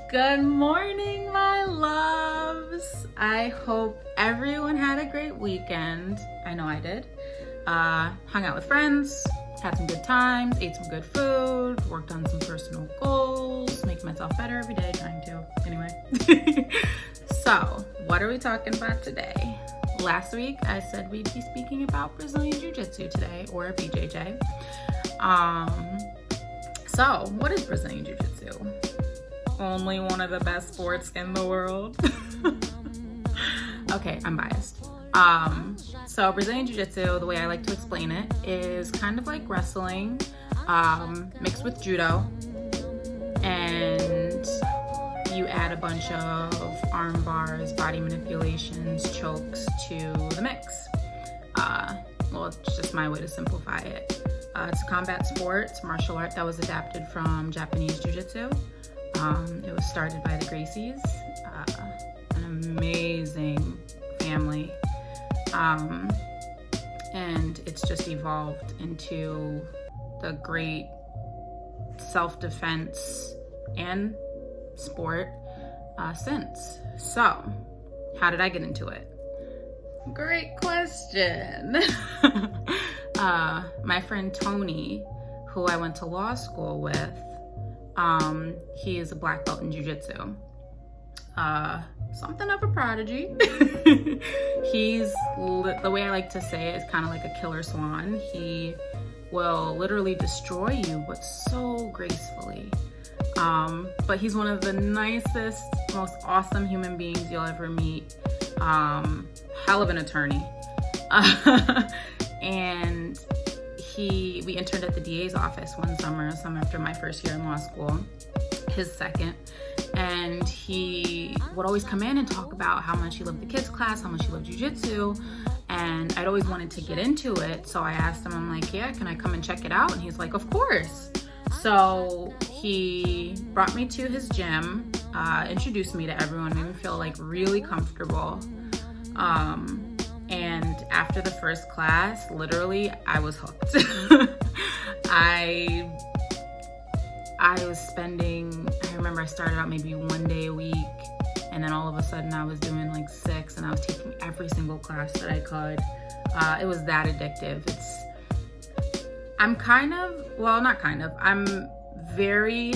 Good morning, my loves. I hope everyone had a great weekend. I know I did. Hung out with friends, had some good times, ate some good food, worked on some personal goals, making myself better every day, trying to. Anyway. So, what are we talking about today? Last week, I said we'd be speaking about Brazilian Jiu Jitsu today, or BJJ. So, what is Brazilian Jiu Jitsu? Only one of the best sports in the world. Okay, I'm biased. So Brazilian Jiu Jitsu, the way I like to explain it, is kind of like wrestling, mixed with judo, and you add a bunch of arm bars, body manipulations, chokes to the mix. Well, it's just my way to simplify it. It's a combat sport, it's martial art that was adapted from Japanese Jiu Jitsu. It was started by the Gracies, an amazing family, and it's just evolved into the great self-defense and sport since. So, how did I get into it? Great question. My friend Tony, who I went to law school with, he is a black belt in Jiu Jitsu. Something of a prodigy. He's, the way I like to say it, is kind of like a killer swan. He will literally destroy you, but so gracefully. But he's one of the nicest, most awesome human beings you'll ever meet. Hell of an attorney. And we interned at the DA's office one summer after my first year in law school, his second. And he would always come in and talk about how much he loved the kids class, how much he loved jiu-jitsu. And I'd always wanted to get into it. So I asked him, I'm like, yeah, can I come and check it out? And he's like, of course. So he brought me to his gym, introduced me to everyone, made me feel like really comfortable. And after the first class, literally, I was hooked. I was spending, I remember I started out maybe one day a week, and then all of a sudden I was doing like 6, and I was taking every single class that I could. It was that addictive. I'm very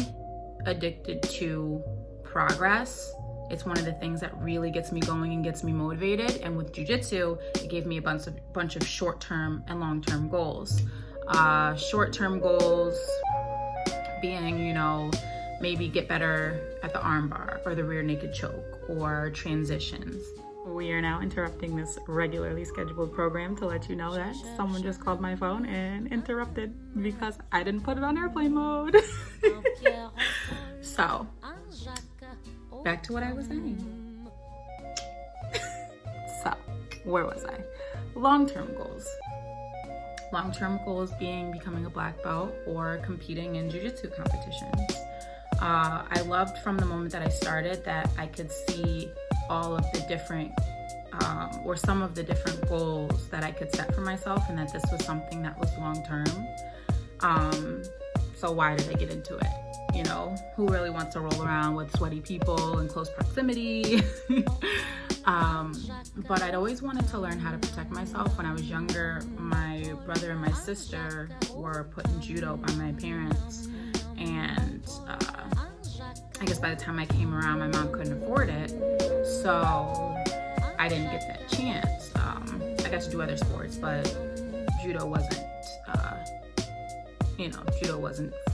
addicted to progress. It's one of the things that really gets me going and gets me motivated. And with jiu-jitsu, it gave me a bunch of short-term and long-term goals. Short-term goals being, maybe get better at the arm bar or the rear naked choke or transitions. We are now interrupting this regularly scheduled program to let you know that someone just called my phone and interrupted because I didn't put it on airplane mode. So, back to what I was saying. So, where was I? Long-term goals. Long-term goals being becoming a black belt or competing in jiu-jitsu competitions. I loved from the moment that I started that I could see all of the different, or some of the different goals that I could set for myself, and that this was something that was long-term. So why did I get into it? Who really wants to roll around with sweaty people in close proximity? But I'd always wanted to learn how to protect myself. When I was younger, my brother and my sister were put in judo by my parents, and I guess by the time I came around, my mom couldn't afford it, so I didn't get that chance. I got to do other sports, but judo wasn't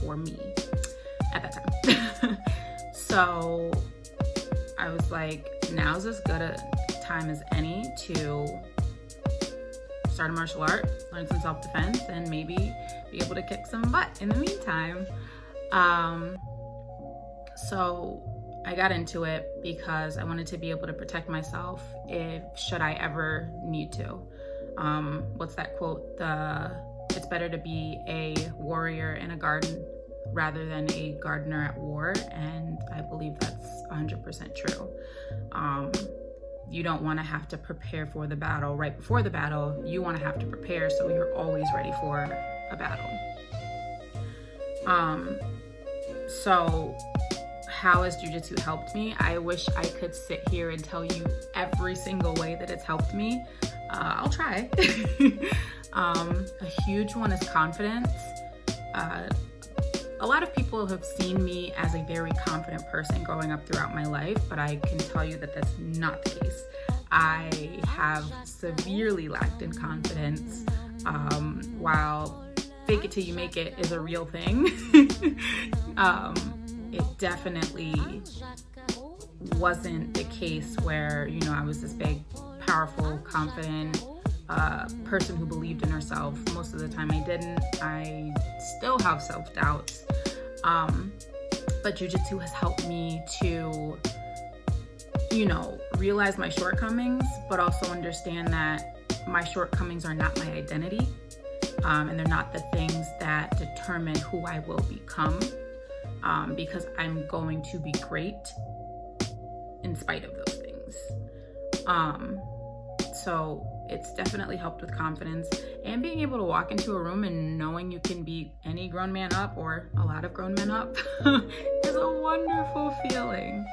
for me at that time. So I was like, now's as good a time as any to start a martial art, learn some self-defense, and maybe be able to kick some butt in the meantime. So I got into it because I wanted to be able to protect myself should I ever need to. What's that quote? It's better to be a warrior in a garden rather than a gardener at war, and I believe that's 100% true. You don't want to have to prepare for the battle right before the battle. You want to have to prepare so you're always ready for a battle. So how has jiu-jitsu helped me? I wish I could sit here and tell you every single way that it's helped me. I'll try. A huge one is confidence. A lot of people have seen me as a very confident person growing up throughout my life, but I can tell you that that's not the case. I have severely lacked in confidence. While fake it till you make it is a real thing, it definitely wasn't the case where, you know, I was this big, powerful, confident person who believed in herself. Most of the time I didn't. I still have self-doubts. But jiu-jitsu has helped me to, you know, realize my shortcomings, but also understand that my shortcomings are not my identity. And they're not the things that determine who I will become, because I'm going to be great in spite of those things. So it's definitely helped with confidence, and being able to walk into a room and knowing you can beat any grown man up, or a lot of grown men up, is a wonderful feeling.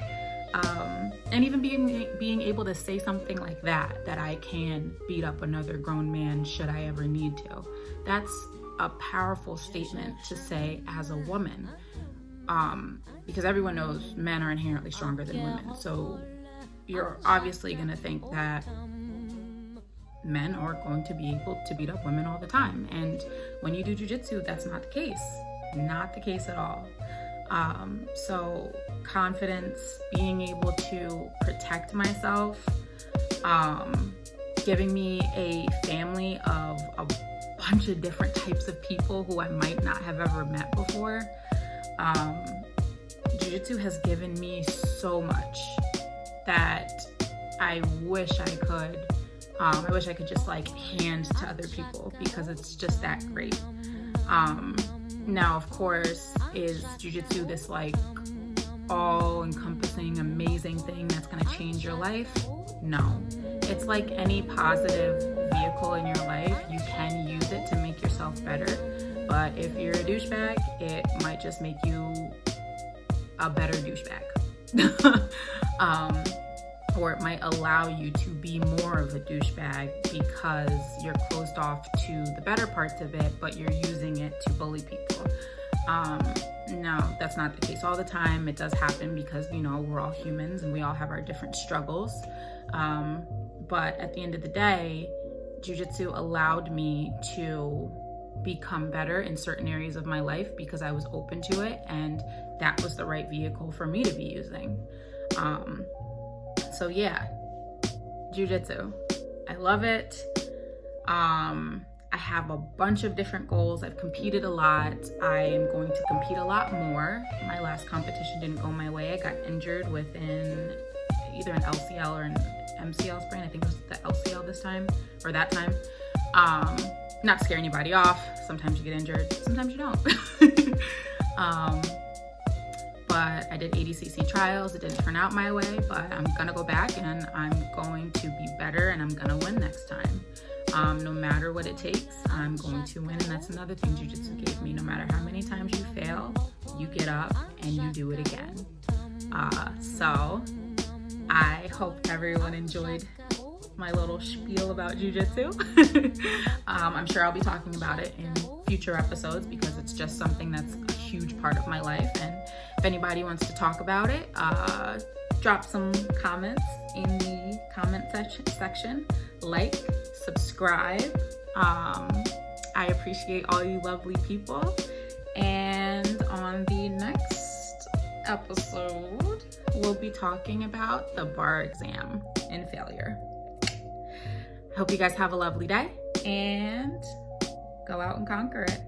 And even being able to say something like that I can beat up another grown man should I ever need to. That's a powerful statement to say as a woman, because everyone knows men are inherently stronger than women. So you're obviously going to think that men are going to be able to beat up women all the time. And when you do jiu-jitsu, that's not the case. Not the case at all. So confidence, being able to protect myself, giving me a family of a bunch of different types of people who I might not have ever met before. Jiu-jitsu has given me so much that I wish I could just like hand to other people, because it's just that great. Now, of course, is jiu-jitsu this like all-encompassing, amazing thing that's gonna change your life? No. It's like any positive vehicle in your life. You can use it to make yourself better, but if you're a douchebag, it might just make you a better douchebag. Or it might allow you to be more of a douchebag because you're closed off to the better parts of it, but you're using it to bully people. No, that's not the case all the time. It does happen because, you know, we're all humans and we all have our different struggles. But at the end of the day, jiu-jitsu allowed me to become better in certain areas of my life because I was open to it, and that was the right vehicle for me to be using. So yeah, jiu-jitsu, I love it. I have a bunch of different goals. I've competed a lot. I am going to compete a lot more. My last competition didn't go my way. I got injured within either an LCL or an MCL sprain. I think it was the LCL this time, or that time. Not to scare anybody off. Sometimes you get injured, sometimes you don't. But I did ADCC trials. It didn't turn out my way, but I'm gonna go back and I'm going to be better, and I'm gonna win next time. No matter what it takes, I'm going to win, and that's another thing jiu-jitsu gave me. No matter how many times you fail, you get up and you do it again. So I hope everyone enjoyed my little spiel about jiu-jitsu. I'm sure I'll be talking about it in future episodes because it's just something that's a huge part of my life. And if anybody wants to talk about it, drop some comments in the comment section. Like, subscribe. I appreciate all you lovely people. And on the next episode, we'll be talking about the bar exam and failure. Hope you guys have a lovely day and go out and conquer it.